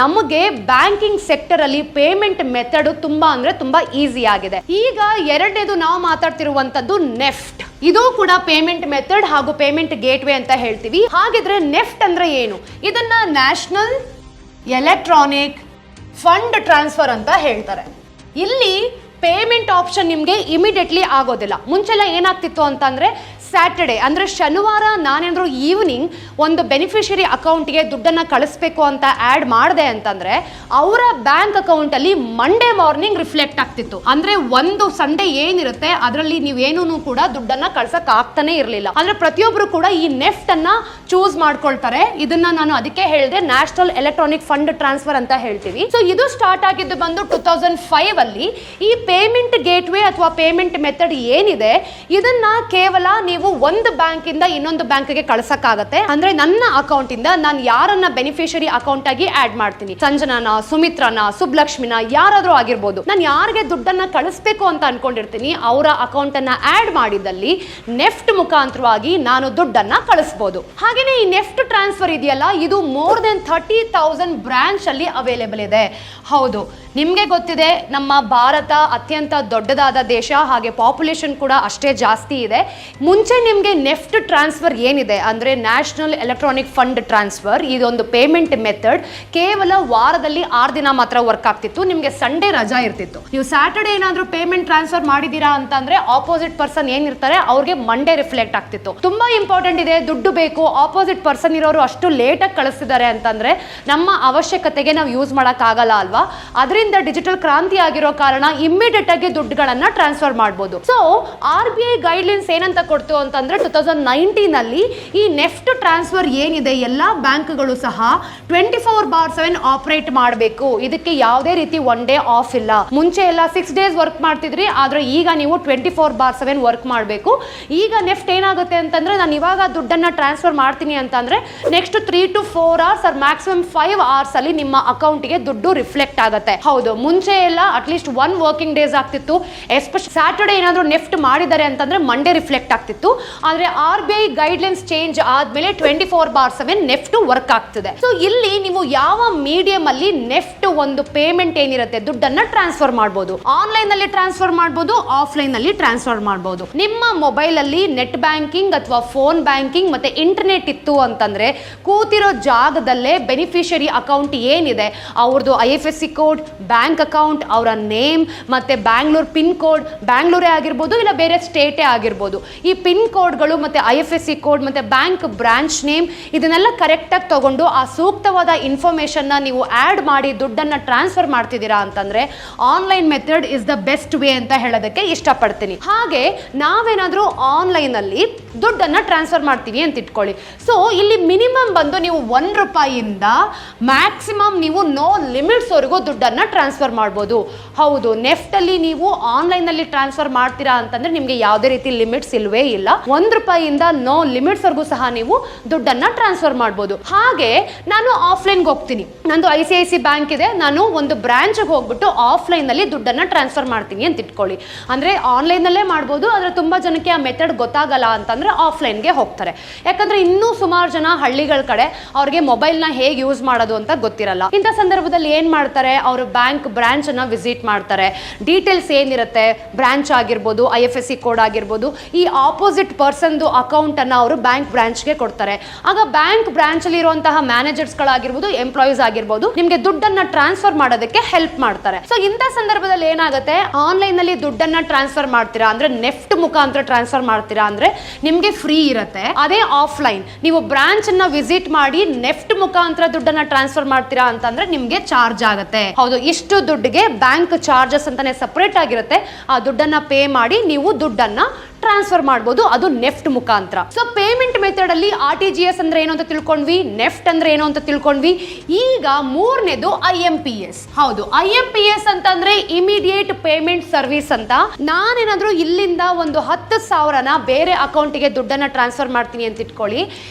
ನಮಗೆ ಬ್ಯಾಂಕಿಂಗ್ ಸೆಕ್ಟರ್ ಅಲ್ಲಿ ಪೇಮೆಂಟ್ ಮೆಥಡ್ ತುಂಬಾ ಅಂದ್ರೆ ತುಂಬಾ ಈಸಿ ಆಗಿದೆ. ಈಗ ಎರಡನೇದು ನಾವು ಮಾತಾಡ್ತಿರುವಂತದ್ದು ನೆಫ್ಟ್. ಇದು ಕೂಡ ಪೇಮೆಂಟ್ ಮೆಥಡ್ ಹಾಗೂ ಪೇಮೆಂಟ್ ಗೇಟ್ವೇ ಅಂತ ಹೇಳ್ತೀವಿ. ಹಾಗಿದ್ರೆ ನೆಫ್ಟ್ ಅಂದ್ರೆ ಏನು? ಇದನ್ನ ನ್ಯಾಷನಲ್ ಎಲೆಕ್ಟ್ರಾನಿಕ್ ಫಂಡ್ ಟ್ರಾನ್ಸ್ಫರ್ ಅಂತ ಹೇಳ್ತಾರೆ. ಇಲ್ಲಿ ಪೇಮೆಂಟ್ ಆಪ್ಷನ್ ನಿಮಗೆ ಇಮಿಡಿಯೇಟ್ಲಿ ಆಗೋದಿಲ್ಲ. ಮುಂಚೆಲ್ಲ ಏನಾಗ್ತಿತ್ತು ಅಂತಂದ್ರೆ ಸ್ಯಾಟರ್ಡೆ ಅಂದ್ರೆ ಶನಿವಾರ ನಾನೇನಾದ್ರೂ ಈವ್ನಿಂಗ್ ಒಂದು ಬೆನಿಫಿಷರಿ ಅಕೌಂಟ್ಗೆ ದುಡ್ಡನ್ನ ಕಳಿಸ್ಬೇಕು ಅಂತ ಆ್ಯಡ್ ಮಾಡಿದೆ ಅಂತಂದ್ರೆ ಅವರ ಬ್ಯಾಂಕ್ ಅಕೌಂಟ್ ಅಲ್ಲಿ ಮಂಡೇ ಮಾರ್ನಿಂಗ್ ರಿಫ್ಲೆಕ್ಟ್ ಆಗ್ತಿತ್ತು. ಅಂದ್ರೆ ಒಂದು ಸಂಡೇ ಏನಿರುತ್ತೆ ಅದರಲ್ಲಿ ನೀವೇನೂ ಕೂಡ ದುಡ್ಡನ್ನ ಕಳ್ಸಕ್ ಆಗ್ತಾನೆ ಇರಲಿಲ್ಲ. ಅಂದ್ರೆ ಪ್ರತಿಯೊಬ್ರು ಕೂಡ ಈ ನೆಫ್ಟ್ ಅನ್ನ ಚೂಸ್ ಮಾಡ್ಕೊಳ್ತಾರೆ. ಇದನ್ನ ನಾನು ಅದಕ್ಕೆ ಹೇಳಿದೆ ನ್ಯಾಷನಲ್ ಎಲೆಕ್ಟ್ರಾನಿಕ್ ಫಂಡ್ ಟ್ರಾನ್ಸ್ಫರ್ ಅಂತ ಹೇಳ್ತೀವಿ. ಸೊ ಇದು ಸ್ಟಾರ್ಟ್ ಆಗಿದ್ದು ಬಂದು 2005 ಅಲ್ಲಿ. ಈ ಪೇಮೆಂಟ್ ಗೇಟ್ವೇ ಅಥವಾ ಪೇಮೆಂಟ್ ಮೆಥಡ್ ಏನಿದೆ ಇದನ್ನ ಕೇವಲ ನೀವು ಒಂದು ಬ್ಯಾಂಕ್ ಇಂದ ಇನ್ನೊಂದು ಬ್ಯಾಂಕ್ಗೆ ಕಳ್ಸಕ್ಕಾಗತ್ತೆ. ಅಂದ್ರೆ ನನ್ನ ಅಕೌಂಟ್ ಇಂದ ನಾನು ಯಾರನ್ನ ಬೆನಿಫಿಷರಿ ಅಕೌಂಟ್ ಆಗಿ ಆಡ್ ಮಾಡ್ತೀನಿ, ಸಂಜನಾನ, ಸುಮಿತ್ರನ, ಸುಬ್ಲಕ್ಷ್ಮಿನ, ಯಾರಾದ್ರೂ ಆಗಿರ್ಬೋದು, ನಾನು ಯಾರಿಗೆ ದುಡ್ಡನ್ನ ಕಳಿಸ್ಬೇಕು ಅಂತ ಅನ್ಕೊಂಡಿರ್ತೀನಿ ಅವರ ಅಕೌಂಟ್ ಅನ್ನ ಆಡ್ ಮಾಡಿದಲ್ಲಿ ನೆಫ್ಟ್ ಮುಖಾಂತರವಾಗಿ ನಾನು ದುಡ್ಡನ್ನ ಕಳಿಸಬಹುದು. ಹಾಗೇನೆ ಈ ನೆಫ್ಟ್ ಟ್ರಾನ್ಸ್ಫರ್ ಇದೆಯಲ್ಲ, ಇದು ಮೋರ್ ದೆನ್ 30,000 ಬ್ರಾಂಚ್ ಅಲ್ಲಿ ಅವೈಲೇಬಲ್ ಇದೆ. ಹೌದು, ನಿಮ್ಗೆ ಗೊತ್ತಿದೆ ನಮ್ಮ ಭಾರತ ಅತ್ಯಂತ ದೊಡ್ಡದಾದ ದೇಶ, ಹಾಗೆ ಪಾಪ್ಯುಲೇಷನ್ ಕೂಡ ಅಷ್ಟೇ ಜಾಸ್ತಿ ಇದೆ. ಮುಂಚೆ ನಿಮ್ಗೆ ನೆಫ್ಟ್ ಟ್ರಾನ್ಸ್ಫರ್ ಏನಿದೆ ಅಂದ್ರೆ ನ್ಯಾಷನಲ್ ಎಲೆಕ್ಟ್ರಾನಿಕ್ ಫಂಡ್ ಟ್ರಾನ್ಸ್ಫರ್, ಇದೊಂದು ಪೇಮೆಂಟ್ ಮೆಥಡ್ ಕೇವಲ ವಾರದಲ್ಲಿ 6 ದಿನ ಮಾತ್ರ ವರ್ಕ್ ಆಗ್ತಿತ್ತು. ನಿಮ್ಗೆ ಸಂಡೇ ರಜಾ ಇರ್ತಿತ್ತು. ನೀವು ಸ್ಯಾಟರ್ಡೆ ಏನಾದ್ರೂ ಪೇಮೆಂಟ್ ಟ್ರಾನ್ಸ್ಫರ್ ಮಾಡಿದೀರಾ ಅಂತಂದ್ರೆ ಆಪೋಸಿಟ್ ಪರ್ಸನ್ ಏನಿರ್ತಾರೆ ಅವ್ರಿಗೆ ಮಂಡೇ ರಿಫ್ಲೆಕ್ಟ್ ಆಗ್ತಿತ್ತು. ತುಂಬಾ ಇಂಪಾರ್ಟೆಂಟ್ ಇದೆ, ದುಡ್ಡು ಬೇಕು, ಆಪೋಸಿಟ್ ಪರ್ಸನ್ ಇರೋರು ಅಷ್ಟು ಲೇಟ್ ಆಗಿ ಕಳಿಸ್ತಿದ್ದಾರೆ ಅಂತಂದ್ರೆ ನಮ್ಮ ಅವಶ್ಯಕತೆಗೆ ನಾವು ಯೂಸ್ ಮಾಡಕ್ ಆಗಲ್ಲ ಅಲ್ವಾ. ಅದರಿಂದ ಡಿಜಿಟಲ್ ಕ್ರಾಂತಿ ಆಗಿರೋ ಕಾರಣ ಇಮ್ಮಿಡಿಯೇಟ್ ಆಗಿ ದುಡ್ಡುಗಳನ್ನ ಟ್ರಾನ್ಸ್ಫರ್ ಮಾಡಬಹುದು. ಸೊ RBI ಗೈಡ್ಲೈನ್ಸ್ ಏನಂತ ಕೊಡ್ತು ಅಂತಂದ್ರೆ 2019 ಅಲ್ಲಿ ಈ ನೆಫ್ಟ್ ಟ್ರಾನ್ಸ್ಫರ್ ಏನಿದೆ ಎಲ್ಲಾ ಬ್ಯಾಂಕ್ಗಳು ಸಹ 24/7 ಆಪರೇಟ್ ಮಾಡಬೇಕು. ಇದಕ್ಕೆ ಯಾವುದೇ ರೀತಿ ಒನ್ ಡೇ ಆಫ್ ಇಲ್ಲ. ಮುಂಚೆ ಎಲ್ಲ 6 ಡೇಸ್ ವರ್ಕ್ ಮಾಡ್ತಿದ್ರಿ, ಆದ್ರೆ ಈಗ ನೀವು 24/7 ವರ್ಕ್ ಮಾಡಬೇಕು. ಈಗ ನೆಫ್ಟ್ ಏನಾಗುತ್ತೆ ಅಂತಂದ್ರೆ ನಾನು ಇವಾಗ ದುಡ್ಡನ್ನ ಟ್ರಾನ್ಸ್ಫರ್ ಮಾಡ್ತೀನಿ ಅಂತಂದ್ರೆ next 3 to 4 hours or maximum 5 hours ಅಲ್ಲಿ ನಿಮ್ಮ ಅಕೌಂಟ್ಗೆ ದುಡ್ಡು ರಿಫ್ಲೆಕ್ಟ್ ಆಗುತ್ತೆ. ಹೌದು, ಮುಂಚೆ ಎಲ್ಲ ಅಟ್ಲೀಸ್ಟ್ 1 ವರ್ಕಿಂಗ್ ಡೇಸ್ ಆಗ್ತಿತ್ತು. ಎಸ್ಪೆಷಲಿ ಸ್ಯಾಟರ್ಡೆ ಏನಾದ್ರು ನೆಫ್ಟ್ ಮಾಡಿದ್ದಾರೆ ಅಂತಂದ್ರೆ ಮಂಡೇ ರಿಫ್ಲೆಕ್ಟ್ ಆಗ್ತಿತ್ತು. ಆದ್ರೆ RBI ಗೈಡ್ಲೈನ್ಸ್ ಚೇಂಜ್ ಆದ್ಮೇಲೆ 24/7 ನೆಫ್ಟ್ ವರ್ಕ್ ಆಗ್ತಿದೆ. ಸೊ ಇಲ್ಲಿ ನೀವು ಯಾವ ಮೀಡಿಯಂ ಅಲ್ಲಿ ನೆಫ್ಟ್ ಒಂದು ಪೇಮೆಂಟ್ ಏನಿರುತ್ತೆ ದುಡ್ಡನ್ನ ಟ್ರಾನ್ಸ್ಫರ್ ಮಾಡಬಹುದು. ಆನ್ಲೈನ್ ಅಲ್ಲಿ ಟ್ರಾನ್ಸ್ಫರ್ ಮಾಡಬಹುದು, ಆಫ್ಲೈನ್ ಅಲ್ಲಿ ಟ್ರಾನ್ಸ್ಫರ್ ಮಾಡಬಹುದು. ನಿಮ್ಮ ಮೊಬೈಲ್ ಅಲ್ಲಿ ನೆಟ್ ಬ್ಯಾಂಕಿಂಗ್ ಅಥವಾ ಫೋನ್ ಬ್ಯಾಂಕಿಂಗ್ ಮತ್ತೆ ಇಂಟರ್ನೆಟ್ ಇತ್ತು ಅಂತಂದ್ರೆ ಕೂತಿರೋ ಜಾಗದಲ್ಲೇ ಬೆನಿಫಿಷರಿ ಅಕೌಂಟ್ ಏನಿದೆ ಅವ್ರದ್ದು IFSC ಕೋಡ್, ಬ್ಯಾಂಕ್ ಅಕೌಂಟ್, ಅವರ ನೇಮ್ ಮತ್ತೆ ಬ್ಯಾಂಗ್ಳೂರ್ ಪಿನ್ ಕೋಡ್, ಬ್ಯಾಂಗ್ಳೂರೇ ಆಗಿರ್ಬೋದು ಇಲ್ಲ ಬೇರೆ ಸ್ಟೇಟೇ ಆಗಿರ್ಬೋದು, ಈ ಪಿನ್ ಕೋಡ್ಗಳು ಮತ್ತೆ IFSC ಕೋಡ್ ಮತ್ತೆ ಬ್ಯಾಂಕ್ ಬ್ರಾಂಚ್ ನೇಮ್ ಇದನ್ನೆಲ್ಲ ಕರೆಕ್ಟ್ ಆಗಿ ತಗೊಂಡು ಆ ಸೂಕ್ತವಾದ ಇನ್ಫಾರ್ಮೇಶನ್ ನೀವು ಆಡ್ ಮಾಡಿ ದುಡ್ಡನ್ನ ಟ್ರಾನ್ಸ್ಫರ್ ಮಾಡ್ತಿದ್ದೀರಾ ಅಂತಂದ್ರೆ online method is the best way ಅಂತ ಹೇಳೋದಕ್ಕೆ ಇಷ್ಟಪಡ್ತೀನಿ. ಹಾಗೆ ನಾವೇನಾದ್ರೂ ಆನ್ಲೈನ್ ಅಲ್ಲಿ ದುಡ್ಡನ್ನ ಟ್ರಾನ್ಸ್ಫರ್ ಮಾಡ್ತೀವಿ ಅಂತ ಇಟ್ಕೊಳ್ಳಿ. ಸೊ ಇಲ್ಲಿ ಮಿನಿಮಮ್ ಬಂದು ನೀವು ₹1 ಮ್ಯಾಕ್ಸಿಮಮ್ ನೀವು ನೋ ಲಿಮಿಟ್ಸ್ ವರೆಗೂ ದುಡ್ಡನ್ನ ಟ್ರಾನ್ಸ್ಫರ್ ಮಾಡ್ಬೋದು. ಹೌದು, ನೆಫ್ಟ್ ಅಲ್ಲಿ ನೀವು ಆನ್ಲೈನ್ ಅಲ್ಲಿ ಟ್ರಾನ್ಸ್ಫರ್ ಮಾಡ್ತೀರಾ ಅಂತಂದ್ರೆ ನಿಮ್ಗೆ ಯಾವುದೇ ರೀತಿ ಲಿಮಿಟ್ಸ್ ಇಲ್ವೇ ಇಲ್ಲ. ಇರಲ್ಲ. ₹1 ನೋ ಲಿಮಿಟ್ಸ್ ವರ್ಗೂ ಸಹ ನೀವು ದುಡ್ಡನ್ನ ಟ್ರಾನ್ಸ್ಫರ್ ಮಾಡಬಹುದು. ಹಾಗೆ ನಾನು ಆಫ್ಲೈನ್ಗೆ ಹೋಗ್ತೀನಿ, ನಂದು ICICI ಬ್ಯಾಂಕ್ ಇದೆ, ನಾನು ಒಂದು ಬ್ರಾಂಚ್ಗೆ ಹೋಗ್ಬಿಟ್ಟು ಆಫ್ಲೈನ್ ನಲ್ಲಿ ದುಡ್ಡನ್ನ ಟ್ರಾನ್ಸ್ಫರ್ ಮಾಡ್ತೀನಿ ಅಂತ ಇಟ್ಕೊಳ್ಳಿ. ಅಂದ್ರೆ ಆನ್ಲೈನ್ ನಲ್ಲೇ ಮಾಡ್ಬೋದು, ಆದ್ರೆ ತುಂಬಾ ಜನಕ್ಕೆ ಆ ಮೆಥಡ್ ಗೊತ್ತಾಗಲ್ಲ ಅಂತಂದ್ರೆ ಆಫ್ಲೈನ್ಗೆ ಹೋಗ್ತಾರೆ. ಯಾಕಂದ್ರೆ ಇನ್ನೂ ಸುಮಾರು ಜನ ಹಳ್ಳಿಗಳ ಕಡೆ ಅವ್ರಿಗೆ ಮೊಬೈಲ್ನ ಹೇಗೆ ಯೂಸ್ ಮಾಡೋದು ಅಂತ ಗೊತ್ತಿರಲ್ಲ. ಇಂಥ ಸಂದರ್ಭದಲ್ಲಿ ಏನ್ ಮಾಡ್ತಾರೆ, ಅವರು ಬ್ಯಾಂಕ್ ಬ್ರಾಂಚ್ ಅನ್ನ ವಿಸಿಟ್ ಮಾಡ್ತಾರೆ. ಡೀಟೇಲ್ಸ್ ಏನಿರುತ್ತೆ, ಬ್ರಾಂಚ್ ಆಗಿರ್ಬೋದು, IFSC ಕೋಡ್ ಆಗಿರ್ಬೋದು, ಈ ಆಪೋಸಿಟ್ ಪರ್ಸನ್ದು ಅಕೌಂಟ್ ಅನ್ನ ಅವರು ಬ್ಯಾಂಕ್ ಬ್ರಾಂಚ್ಗೆ ಕೊಡ್ತಾರೆ. ಆಗ ಬ್ಯಾಂಕ್ ಬ್ರಾಂಚ್ ಅಲ್ಲಿ ಇರುವಂತಹ ಮ್ಯಾನೇಜರ್ಸ್ ಗಳಾಗಿರ್ಬೋದು, ಎಂಪ್ಲಾಯೀಸ್ ಆಗಿರ್ಬೋದು, ನಿಮ್ಗೆ ದುಡ್ಡನ್ನ ಟ್ರಾನ್ಸ್ಫರ್ ಮಾಡೋದಕ್ಕೆ ಹೆಲ್ಪ್ ಮಾಡ್ತಾರೆ. ಸೊ ಇಂಥ ಸಂದರ್ಭದಲ್ಲಿ ಏನಾಗುತ್ತೆ, ಆನ್ಲೈನ್ ನಲ್ಲಿ ದುಡ್ಡನ್ನ ಟ್ರಾನ್ಸ್ಫರ್ ಮಾಡ್ತೀರಾ ಅಂದ್ರೆ ನೆಫ್ಟ್ ಮುಖಾಂತರ ಟ್ರಾನ್ಸ್ಫರ್ ಮಾಡ್ತೀರಾ ಅಂದ್ರೆ ನಿಮ್ಗೆ ಫ್ರೀ ಇರುತ್ತೆ. ಅದೇ ಆಫ್ಲೈನ್ ನೀವು ಬ್ರಾಂಚ್ ಅನ್ನ ವಿಸಿಟ್ ಮಾಡಿ ನೆಫ್ಟ್ ಮುಖಾಂತರ ದುಡ್ಡನ್ನ ಟ್ರಾನ್ಸ್ಫರ್ ಮಾಡ್ತೀರಾ ಅಂತಂದ್ರೆ ನಿಮ್ಗೆ ಚಾರ್ಜ್ ಆಗುತ್ತೆ. ಹೌದು, ಇಷ್ಟು ದುಡ್ಡಿಗೆ ಬ್ಯಾಂಕ್ ಚಾರ್ಜಸ್ ಅಂತಾನೆ ಸಪರೇಟ್ ಆಗಿರುತ್ತೆ. ಆ ದುಡ್ಡನ್ನ ಪೇ ಮಾಡಿ ನೀವು ದುಡ್ಡನ್ನ ಟ್ರಾನ್ಸ್ಫರ್ ಮಾಡಬಹುದು, ಅದು ನೆಫ್ಟ್ ಮುಖಾಂತರ. ಸೊ ಪೇಮೆಂಟ್ ಮೆಥಡ್ ಅಲ್ಲಿ RTGS ಅಂದ್ರೆ ಏನು ಅಂತ ತಿಳ್ಕೊಂಡ್ವಿ, ನೆಫ್ಟ್ ಅಂದ್ರೆ ಏನು ಅಂತ ತಿಳ್ಕೊಂಡ್ವಿ. ಈಗ ಮೂರನೇದು IMPS. ಹೌದು, IMPS ಅಂತಂದ್ರೆ ಇಮಿಡಿಯೇಟ್ ಪೇಮೆಂಟ್ ಸರ್ವಿಸ್ ಅಂತ. ನಾನೇನಾದ್ರೂ ಇಲ್ಲಿಂದ ಒಂದು 10,000ನ ಬೇರೆ ಅಕೌಂಟಿಗೆ ದುಡ್ಡನ್ನ ಟ್ರಾನ್ಸ್ಫರ್ ಮಾಡ್ತೀನಿ ಅಂತ ಇಟ್ಕೊಳ್ಳಿ,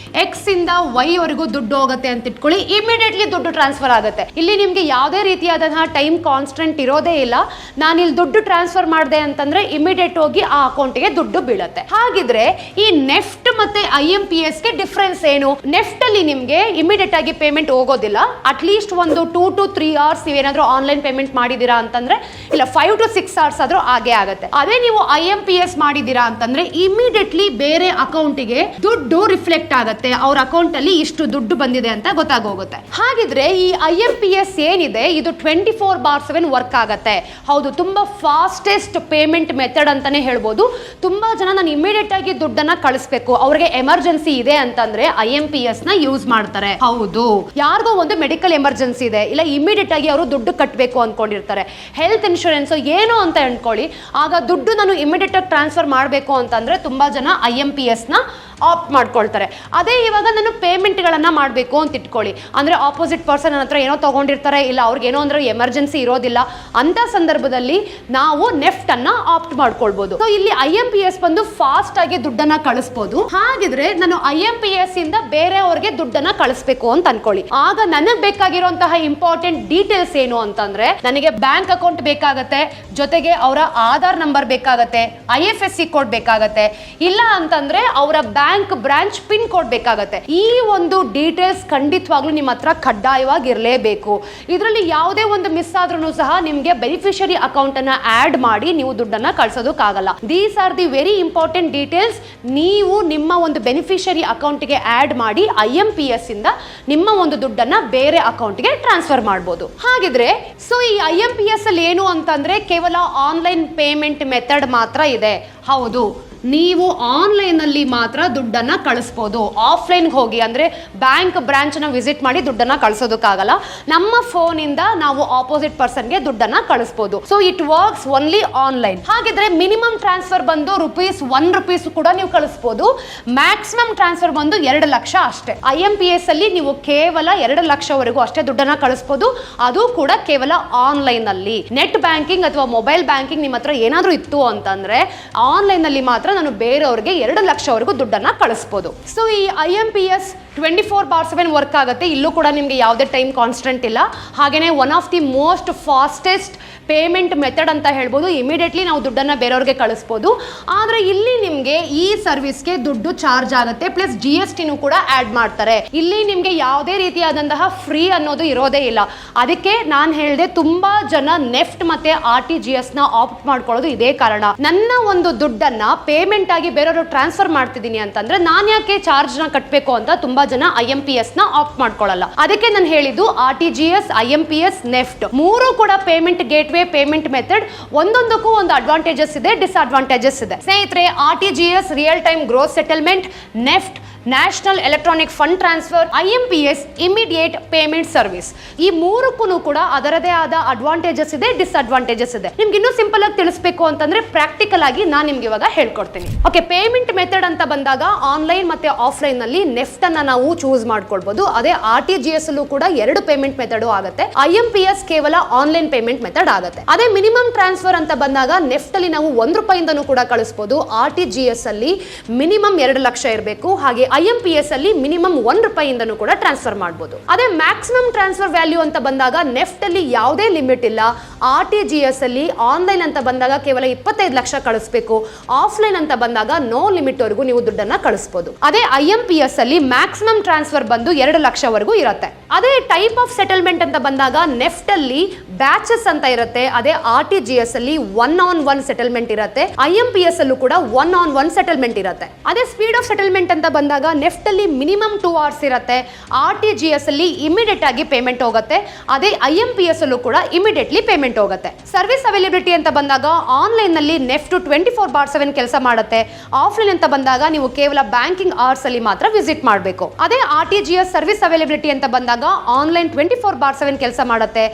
X ಇಂದ Y ವರೆಗೂ ದುಡ್ಡು ಹೋಗುತ್ತೆ ಅಂತ ಇಟ್ಕೊಳ್ಳಿ, ಇಮಿಡಿಯೇಟ್ಲಿ ದುಡ್ಡು ಟ್ರಾನ್ಸ್ಫರ್ ಆಗುತ್ತೆ. ಇಲ್ಲಿ ನಿಮ್ಗೆ ಯಾವುದೇ ರೀತಿಯಾದಂತಹ ಟೈಮ್ ಕಾನ್ಸ್ಟೆಂಟ್ ಇರೋದೇ ಇಲ್ಲ. ನಾನು ಇಲ್ಲಿ ದುಡ್ಡು ಟ್ರಾನ್ಸ್ಫರ್ ಮಾಡಿದೆ ಅಂತಂದ್ರೆ ಇಮಿಡಿಯೇಟ್ ಹೋಗಿ ಆ ಅಕೌಂಟ್ಗೆ ದುಡ್ಡು ಬೀಳುತ್ತೆ. ಹಾಗಿದ್ರೆ ಈ ನೆಫ್ಟ್ ಮತ್ತೆ IMPS ಗೆ ಡಿಫರೆನ್ಸ್ ಏನು? ನೆಫ್ಟ್ ಅಲ್ಲಿ ನಿಮ್ಗೆ ಇಮಿಡಿಯೇಟ್ ಆಗಿ ಪೇಮೆಂಟ್ ಹೋಗೋದಿಲ್ಲ. ಅಟ್ ಲೀಸ್ಟ್ ಒಂದು 2 to 3 hours ನೀವೇನಾದ್ರೂ ಆನ್ಲೈನ್ ಪೇಮೆಂಟ್ ಮಾಡಿದೀರಾ ಅಂತಂದ್ರೆ, ಇಲ್ಲ 5 to 6 hours ಆದ್ರೂ ಆಗೇ ಆಗುತ್ತೆ. ಅದೇ ನೀವು IMPS ಮಾಡಿದೀರಾ ಅಂತಂದ್ರೆ ಇಮಿಡಿಯೇಟ್ಲಿ ಬೇರೆ ಅಕೌಂಟಿಗೆ ದುಡ್ಡು ರಿಫ್ಲೆಕ್ಟ್ ಆಗುತ್ತೆ. ಅವ್ರ ಅಕೌಂಟ್ ಅಲ್ಲಿ ಇಷ್ಟು ದುಡ್ಡು ಬಂದಿದೆ ಅಂತ ಗೊತ್ತಾಗೋಗುತ್ತೆ. ಹಾಗಿದ್ರೆ ಈ IMPS ಏನಿದೆ ಇದು 24/7 ವರ್ಕ್ ಆಗುತ್ತೆ. ಹೌದು, ತುಂಬಾ ಫಾಸ್ಟೆಸ್ಟ್ ಪೇಮೆಂಟ್ ಮೆಥಡ್ ಅಂತಾನೆ ಹೇಳ್ಬೋದು. ತುಂಬಾ ಜನ ನಾನು ಇಮಿಡಿಯೇಟ್ ಆಗಿ ದುಡ್ಡನ್ನ ಕಳಿಸ್ಬೇಕು, ಅವ್ರಿಗೆ ಎಮರ್ಜೆನ್ಸಿ ಇದೆ ಅಂತಂದ್ರೆ IMPS ನ ಯೂಸ್ ಮಾಡ್ತಾರೆ. ಹೌದು, ಯಾರಿಗೋ ಒಂದು ಮೆಡಿಕಲ್ ಎಮರ್ಜೆನ್ಸಿ ಇದೆ, ಇಲ್ಲ ಇಮಿಡಿಯೇಟ್ ಆಗಿ ಅವರು ದುಡ್ಡು ಕಟ್ಟಬೇಕು ಅನ್ಕೊಂಡಿರ್ತಾರೆ, ಹೆಲ್ತ್ ಇನ್ಶೂರೆನ್ಸ್ ಏನೋ ಅಂತ ಅನ್ಕೊಳ್ಳಿ, ಆಗ ದುಡ್ಡು ನಾನು ಇಮಿಡಿಯೇಟ್ ಆಗಿ ಟ್ರಾನ್ಸ್ಫರ್ ಮಾಡಬೇಕು ಅಂತಂದ್ರೆ ತುಂಬಾ ಜನ IMPS ನ ಆಪ್ಟ್ ಮಾಡ್ಕೊಳ್ತಾರೆ. ಅದೇ ಇವಾಗ ನಾನು ಪೇಮೆಂಟ್ಗಳನ್ನ ಮಾಡಬೇಕು ಅಂತ ಇಟ್ಕೊಳ್ಳಿ, ಅಂದ್ರೆ ಆಪೋಸಿಟ್ ಪರ್ಸನ್ ಹತ್ರ ಏನೋ ತಗೊಂಡಿರ್ತಾರೆ, ಇಲ್ಲ ಅವ್ರಿಗೆ ಏನೋ ಅಂದ್ರೆ ಎಮರ್ಜೆನ್ಸಿ ಇರೋದಿಲ್ಲ, ಅಂತ ಸಂದರ್ಭದಲ್ಲಿ ನಾವು ನೆಫ್ಟ್ ಅನ್ನ ಆಪ್ಟ್ ಮಾಡ್ಕೊಳ್ಬಹುದು. ಸೊ ಇಲ್ಲಿ IMPS ಬಂದು ಫಾಸ್ಟ್ ಆಗಿ ದುಡ್ಡನ್ನ ಕಳಿಸಬಹುದು. ಹಾಗಿದ್ರೆ ನಾನು IMPS ಇಂದ ಬೇರೆಯವ್ರಿಗೆ ದುಡ್ಡನ್ನ ಕಳಿಸ್ಬೇಕು ಅಂತ ಅನ್ಕೊಳ್ಳಿ, ಆಗ ನನಗ್ ಬೇಕಾಗಿರುವಂತಹ ಇಂಪಾರ್ಟೆಂಟ್ ಡೀಟೇಲ್ಸ್ ಏನು ಅಂತಂದ್ರೆ, ನನಗೆ ಬ್ಯಾಂಕ್ ಅಕೌಂಟ್ ಬೇಕಾಗತ್ತೆ, ಜೊತೆಗೆ ಅವರ ಆಧಾರ್ ನಂಬರ್ ಬೇಕಾಗತ್ತೆ, IFSC ಕೋಡ್ ಬೇಕಾಗತ್ತೆ, ಇಲ್ಲ ಅಂತಂದ್ರೆ ಅವರ ಬ್ಯಾಂಕ್ ಬ್ರಾಂಚ್ ಪಿನ್ ಕೋಡ್ ಬೇಕಾಗತ್ತೆ. ಈ ಒಂದು ಡೀಟೇಲ್ಸ್ ಖಂಡಿತವಾಗ್ಲೂ ನಿಮ್ಮ ಹತ್ರ ಕಡ್ಡಾಯವಾಗಿ ಇರಲೇಬೇಕು. ಇದರಲ್ಲಿ ಯಾವುದೇ ಒಂದು ಮಿಸ್ ಆದ್ರೂ ಸಹ ನಿಮ್ಗೆ ಬೆನಿಫಿಷರಿ ಅಕೌಂಟ್ ಅನ್ನ ಆಡ್ ಮಾಡಿ ನೀವು ದುಡ್ಡನ್ನ ಕಳ್ಸೋದಕ್ಕಾಗಲ್ಲ. These are the very important details. ನೀವು ನಿಮ್ಮ ಒಂದು ಬೆನಿಫಿಷರಿ ಅಕೌಂಟ್ಗೆ ಆಡ್ ಮಾಡಿ IMPS ಇಂದ ನಿಮ್ಮ ಒಂದು ದುಡ್ಡನ್ನ ಬೇರೆ ಅಕೌಂಟ್ಗೆ ಟ್ರಾನ್ಸ್ಫರ್ ಮಾಡಬಹುದು. ಹಾಗಿದ್ರೆ ಸೊ ಈ IMPS ಅಲ್ಲಿ ಏನು ಅಂತಂದ್ರೆ ಕೇವಲ ಆನ್ಲೈನ್ ಪೇಮೆಂಟ್ ಮೆಥಡ್ ಮಾತ್ರ ಇದೆ. ಹೌದು, ನೀವು ಆನ್ಲೈನ್ ಅಲ್ಲಿ ಮಾತ್ರ ದುಡ್ಡನ್ನ ಕಳಿಸ್ಬೋದು. ಆಫ್ಲೈನ್ ಹೋಗಿ ಅಂದ್ರೆ ಬ್ಯಾಂಕ್ ಬ್ರಾಂಚ್ ನ ವಿಸಿಟ್ ಮಾಡಿ ದುಡ್ಡನ್ನ ಕಳಿಸೋದಕ್ಕಾಗಲ್ಲ. ನಮ್ಮ ಫೋನ್ ಇಂದ ನಾವು ಆಪೋಸಿಟ್ ಪರ್ಸನ್ಗೆ ದುಡ್ಡನ್ನ ಕಳಿಸ್ಬೋದು. So it works only online. ಹಾಗಿದ್ರೆ ಮಿನಿಮಮ್ ಟ್ರಾನ್ಸ್ಫರ್ ಬಂದು ₹1 ಕೂಡ ನೀವು ಕಳಿಸ್ಬೋದು. ಮ್ಯಾಕ್ಸಿಮಮ್ ಟ್ರಾನ್ಸ್ಫರ್ ಬಂದು 2 ಲಕ್ಷ ಅಷ್ಟೇ. IMPS ಅಲ್ಲಿ ನೀವು ಕೇವಲ 2 ಲಕ್ಷವರೆಗೂ ಅಷ್ಟೇ ದುಡ್ಡನ್ನ ಕಳಿಸ್ಬೋದು, ಅದು ಕೂಡ ಕೇವಲ ಆನ್ಲೈನ್ ಅಲ್ಲಿ. ನೆಟ್ ಬ್ಯಾಂಕಿಂಗ್ ಅಥವಾ ಮೊಬೈಲ್ ಬ್ಯಾಂಕಿಂಗ್ ನಿಮ್ಮ ಹತ್ರ ಏನಾದ್ರೂ ಇತ್ತು ಅಂತಂದ್ರೆ ಆನ್ಲೈನ್ ಅಲ್ಲಿ ಮಾತ್ರ ನಾನು ಬೇರೆಯವ್ರಿಗೆ 2 ಲಕ್ಷವರೆಗೂ ದುಡ್ಡನ್ನ ಕಳಿಸ್ಬೋದು. ಸೊ ಈ IMPS 24/7 ವರ್ಕ್ ಆಗುತ್ತೆ. ಇಲ್ಲೂ ಕೂಡ ನಿಮ್ಗೆ ಯಾವುದೇ ಟೈಮ್ ಕಾನ್ಸ್ಟೆಂಟ್ ಇಲ್ಲ. ಹಾಗೇನೆ one of the most fastest payment method ಅಂತ ಹೇಳ್ಬೋದು. ಇಮಿಡಿಯೇಟ್ಲಿ ನಾವು ದುಡ್ಡನ್ನ ಬೇರೆಯವ್ರಿಗೆ ಕಳಿಸ್ಬೋದು. ಆದರೆ ಇಲ್ಲಿ ನಿಮಗೆ ಈ ಸರ್ವಿಸ್ಗೆ ದುಡ್ಡು ಚಾರ್ಜ್ ಆಗುತ್ತೆ, ಪ್ಲಸ್ GSTನೂ ಕೂಡ ಆ್ಯಡ್ ಮಾಡ್ತಾರೆ. ಇಲ್ಲಿ ನಿಮಗೆ ಯಾವುದೇ ರೀತಿಯಾದಂತಹ ಫ್ರೀ ಅನ್ನೋದು ಇರೋದೇ ಇಲ್ಲ. ಅದಕ್ಕೆ ನಾನು ಹೇಳಿದೆ, ತುಂಬಾ ಜನ ನೆಫ್ಟ್ ಮತ್ತೆ RTGS ನ ಆಪ್ಟ್ ಮಾಡ್ಕೊಳ್ಳೋದು ಇದೇ ಕಾರಣ. ನನ್ನ ಒಂದು ದುಡ್ಡನ್ನ ಪೇಮೆಂಟ್ ಆಗಿ ಬೇರೆಯವರು ಟ್ರಾನ್ಸ್ಫರ್ ಮಾಡ್ತಿದ್ದೀನಿ ಅಂತಂದ್ರೆ ನಾನು ಯಾಕೆ ಚಾರ್ಜ್ ನ ಕಟ್ಟಬೇಕು ಅಂತ ತುಂಬಾ ಜನ IMPS ನ ಆಪ್ಟ್ ಮಾಡ್ಕೊಳ್ಳಲ್ಲ. ಅದಕ್ಕೆ ನಾನು ಹೇಳಿದ್ದು RTGS, IMPS, ನೆಫ್ಟ್ ಮೂರು ಕೂಡ ಪೇಮೆಂಟ್ ಗೇಟ್ವೇ ಪೇಮೆಂಟ್ ಮೆಥಡ್. ಒಂದೊಂದಕ್ಕೂ ಒಂದು ಅಡ್ವಾಂಟೇಜಸ್ ಇದೆ, ಡಿಸ್ಅಡ್ವಾಂಟೇಜಸ್ ಇದೆ. ಸ್ನೇಹಿತರೆ, RTGS real time gross settlement, NEFT national electronic fund transfer, IMPS immediate payment service. ಈ ಮೂರಕ್ಕೂ ಕೂಡ ಅದರದೇ ಆದ ಅಡ್ವಾಂಟೇಜಸ್ ಇದೆ, ಡಿಸ್ಅಡ್ವಾಂಟೇಜಸ್ ಇದೆ. ನಿಮ್ಗೆ ಇನ್ನೂ ಸಿಂಪಲ್ ಆಗಿ ತಿಳಿಸಬೇಕು ಅಂತಂದ್ರೆ ಪ್ರಾಕ್ಟಿಕಲ್ ಆಗಿ ನಾನು ನಿಮ್ಗೆ ಇವಾಗ ಹೇಳ್ಕೊಡ್ತೀನಿ. ಓಕೆ, ಪೇಮೆಂಟ್ ಮೆಥಡ್ ಅಂತ ಬಂದಾಗ ಆನ್ಲೈನ್ ಮತ್ತೆ ಆಫ್ಲೈನ್ ನಲ್ಲಿ ನೆಫ್ಟ್ ಅನ್ನ ನಾವು ಚೂಸ್ ಮಾಡ್ಕೊಳ್ಬಹುದು. ಅದೇ RTGS ಅಲ್ಲೂ ಕೂಡ 2 ಪೇಮೆಂಟ್ ಮೆಥಡ್ ಆಗುತ್ತೆ. IMPS ಕೇವಲ ಆನ್ಲೈನ್ ಪೇಮೆಂಟ್ ಮೆಥಡ್ ಆಗುತ್ತೆ. ಅದೇ ಮಿನಿಮಮ್ ಟ್ರಾನ್ಸ್ಫರ್ ಅಂತ ಬಂದಾಗ ನೆಫ್ಟ್ ಅಲ್ಲಿ ನಾವು ₹1 ಕೂಡ ಕಳಿಸಬಹುದು. RTGS ಅಲ್ಲಿ ಮಿನಿಮಮ್ 2 ಲಕ್ಷ ಇರಬೇಕು. ಹಾಗೆ IMPS ಅಲ್ಲಿ ಮಿನಿಮಮ್ ₹1 ಕೂಡ ಟ್ರಾನ್ಸ್ಫರ್ ಮಾಡಬಹುದು. ಅದೇ ಮ್ಯಾಕ್ಸಿಮಮ್ ಟ್ರಾನ್ಸ್ಫರ್ ವ್ಯಾಲ್ಯೂ ಅಂತ ಬಂದಾಗ ನೆಫ್ಟ್ ಅಲ್ಲಿ ಯಾವುದೇ ಲಿಮಿಟ್ ಇಲ್ಲ. RTGS ಅಲ್ಲಿ ಆನ್ಲೈನ್ ಅಂತ ಬಂದಾಗ ಕೇವಲ 25 ಲಕ್ಷ ಕಳಿಸಬೇಕು. ಆಫ್ಲೈನ್ ಅಂತ ಬಂದಾಗ ನೋ ಲಿಮಿಟ್ ವರೆಗೂ ನೀವು ದುಡ್ಡನ್ನ ಕಳಿಸಬಹುದು. ಅದೇ IMPS ಅಲ್ಲಿ ಮ್ಯಾಕ್ಸಿಮಮ್ ಟ್ರಾನ್ಸ್ಫರ್ ಬಂದು 2 ಲಕ್ಷವರೆಗೂ ಇರುತ್ತೆ. ಅದೇ ಟೈಪ್ ಆಫ್ ಸೆಟಲ್ಮೆಂಟ್ ಅಂತ ಬಂದಾಗ ನೆಫ್ಟ್ ಅಲ್ಲಿ ಬ್ಯಾಚಸ್ ಅಂತ ಇರುತ್ತೆ. ಅದೇ RTGS ಅಲ್ಲಿ 1-on-1 ಸೆಟಲ್ಮೆಂಟ್ ಇರುತ್ತೆ. IMPS ಅಲ್ಲೂ ಕೂಡ 1-on-1 ಸೆಟಲ್ಮೆಂಟ್ ಇರುತ್ತೆ. ಅದೇ ಸ್ಪೀಡ್ ಆಫ್ ಸೆಟಲ್ಮೆಂಟ್ ಅಂತ ಬಂದಾಗ ನೆಫ್ಟ್ ಅಲ್ಲಿ ಮಿನಿಮಮ್ 2 ಅವರ್ಸ್ ಇರುತ್ತೆ. RTGS ಅಲ್ಲಿ ಇಮಿಡಿಯೇಟ್ ಆಗಿ ಪೇಮೆಂಟ್ ಹೋಗುತ್ತೆ. ಅದೇ IMPS ಅಲ್ಲೂ ಕೂಡ ಇಮಿಡಿಯೇಟ್ಲಿ ಪೇಮೆಂಟ್ ಹೋಗುತ್ತೆ. ಸರ್ವಿಸ್ ಅವೈಲಬಿಲಿಟಿ ಅಂತ ಬಂದಾಗ ಆನ್ಲೈನ್ ನಲ್ಲಿ ನೆಫ್ಟ್ 24/7 ಕೆಲಸ ಮಾಡುತ್ತೆ. ಆಫ್ಲೈನ್ ಅಂತ ಬಂದಾಗ ನೀವು ಕೇವಲ ಬ್ಯಾಂಕಿಂಗ್ ಅವರ್ಸ್ ಅಲ್ಲಿ ಮಾತ್ರ ವಿಸಿಟ್ ಮಾಡಬೇಕು. ಅದೇ RTGS ಸರ್ವಿಸ್ ಅವೈಲಬಿಲಿಟಿ ಅಂತ ಬಂದಾಗ ಆನ್ಲೈನ್ 24/7 ಕೆಲಸ ಮಾಡುತ್ತೆ.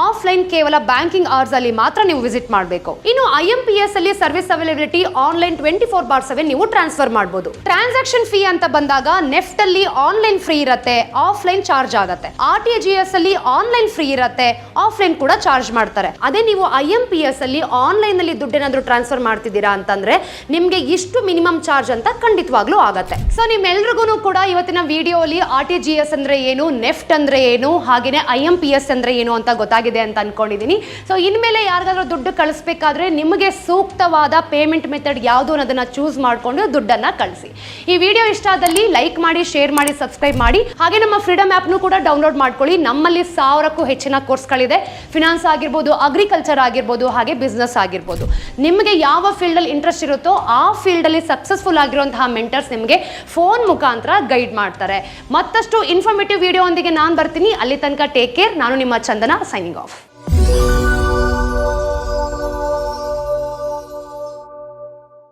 ಆಫ್ಲೈನ್ ಕೇವಲ ಬ್ಯಾಂಕಿಂಗ್ ಅವರ್ಸ್ ಅಲ್ಲಿ ಮಾತ್ರ ನೀವು ವಿಸಿಟ್ ಮಾಡಬೇಕು. ಇನ್ನು IMPS ಅಲ್ಲಿ ಸರ್ವಿಸ್ ಅವೈಲಬಿಲಿಟಿ ಆನ್ಲೈನ್ 24/7 ನೀವು ಟ್ರಾನ್ಸ್ಫರ್ ಮಾಡಬಹುದು. ಟ್ರಾನ್ಸಾಕ್ಷನ್ ಫೀ ಅಂತ ಬಂದಾಗ ನೆಫ್ಟ್ ಅಲ್ಲಿ ಆನ್ಲೈನ್ ಫ್ರೀ ಇರುತ್ತೆ, ಆಫ್ಲೈನ್ ಚಾರ್ಜ್ ಆಗುತ್ತೆ. RTGS ಅಲ್ಲಿ ಆನ್ಲೈನ್ ಫ್ರೀ ಇರುತ್ತೆ, ಆಫ್ಲೈನ್ ಕೂಡ ಚಾರ್ಜ್ ಮಾಡ್ತಾರೆ. ಅದೇ ನೀವು IMPS ಅಲ್ಲಿ ಆನ್ಲೈನ್ ಅಲ್ಲಿ ದುಡ್ಡೇನಾದ್ರೂ ಟ್ರಾನ್ಸ್ಫರ್ ಮಾಡ್ತಿದ್ದೀರಾ ಅಂತಂದ್ರೆ ನಿಮ್ಗೆ ಇಷ್ಟು ಮಿನಿಮಮ್ ಚಾರ್ಜ್ ಅಂತ ಖಂಡಿತವಾಗ್ಲೂ ಆಗುತ್ತೆ. ಸೊ ನಿಮ್ಮೆಲ್ರಿಗೂ ಕೂಡ ಇವತ್ತಿನ ವಿಡಿಯೋ ಅಲ್ಲಿ RTGS ಅಂದ್ರೆ ಏನು, ನೆಫ್ಟ್ ಅಂದ್ರೆ ಏನು, ಹಾಗೇನೆ IMPS ಅಂದ್ರೆ ಏನು ಅಂತ ಗೊತ್ತಾಗಿದೆ ಅಂತ ಅನ್ಕೊಂಡಿದೀನಿ. ಸೊ ಇನ್ಮೇಲೆ ಯಾರಿಗಾದ್ರೂ ದುಡ್ಡು ಕಳಿಸ್ಬೇಕಾದ್ರೆ ನಿಮಗೆ ಸೂಕ್ತವಾದ ಪೇಮೆಂಟ್ ಮೆಥಡ್ ಯಾವುದು ಅನ್ನೋದನ್ನ ಚೂಸ್ ಮಾಡ್ಕೊಂಡು ದುಡ್ಡನ್ನ ಕಳಿಸಿ. ಈ ವಿಡಿಯೋ ಇಷ್ಟ ಆದಲ್ಲಿ ಲೈಕ್ ಮಾಡಿ, ಶೇರ್ ಮಾಡಿ, ಸಬ್ಸ್ಕ್ರೈಬ್ ಮಾಡಿ. ಹಾಗೆ ನಮ್ಮ ಫ್ರೀಡಮ್ ಆ್ಯಪ್ನು ಕೂಡ ಡೌನ್ಲೋಡ್ ಮಾಡ್ಕೊಳ್ಳಿ. ನಮ್ಮಲ್ಲಿ 1000ಕ್ಕೂ ಹೆಚ್ಚಿನ ಕೋರ್ಸ್ಗಳಿದೆ. ಫಿನಾನ್ಸ್ ಆಗಿರ್ಬೋದು, ಅಗ್ರಿಕಲ್ಚರ್ ಆಗಿರ್ಬೋದು, ಹಾಗೆ ಬಿಸ್ನೆಸ್ ಆಗಿರ್ಬೋದು. ನಿಮಗೆ ಯಾವ ಫೀಲ್ಡಲ್ಲಿ ಇಂಟ್ರೆಸ್ಟ್ ಇರುತ್ತೋ ಆ ಫೀಲ್ಡಲ್ಲಿ ಸಕ್ಸಸ್ಫುಲ್ ಆಗಿರುವಂತಹ ಮೆಂಟರ್ಸ್ ನಿಮಗೆ ಫೋನ್ ಮುಖಾಂತರ ಗೈಡ್ ಮಾಡ್ತಾರೆ. ಮತ್ತಷ್ಟು ಇನ್ಫಾರ್ಮೇಟಿವ್ ವಿಡಿಯೋ ಒಂದಿಗೆ ನಾನು ಬರ್ತೀನಿ. ಅಲ್ಲಿ ತನಕ ಟೇಕ್ ಕೇರ್. ನಾನು ನಿಮ್ಮ ಚಂದನ, ಸೈನಿಂಗ್ ಆಫ್.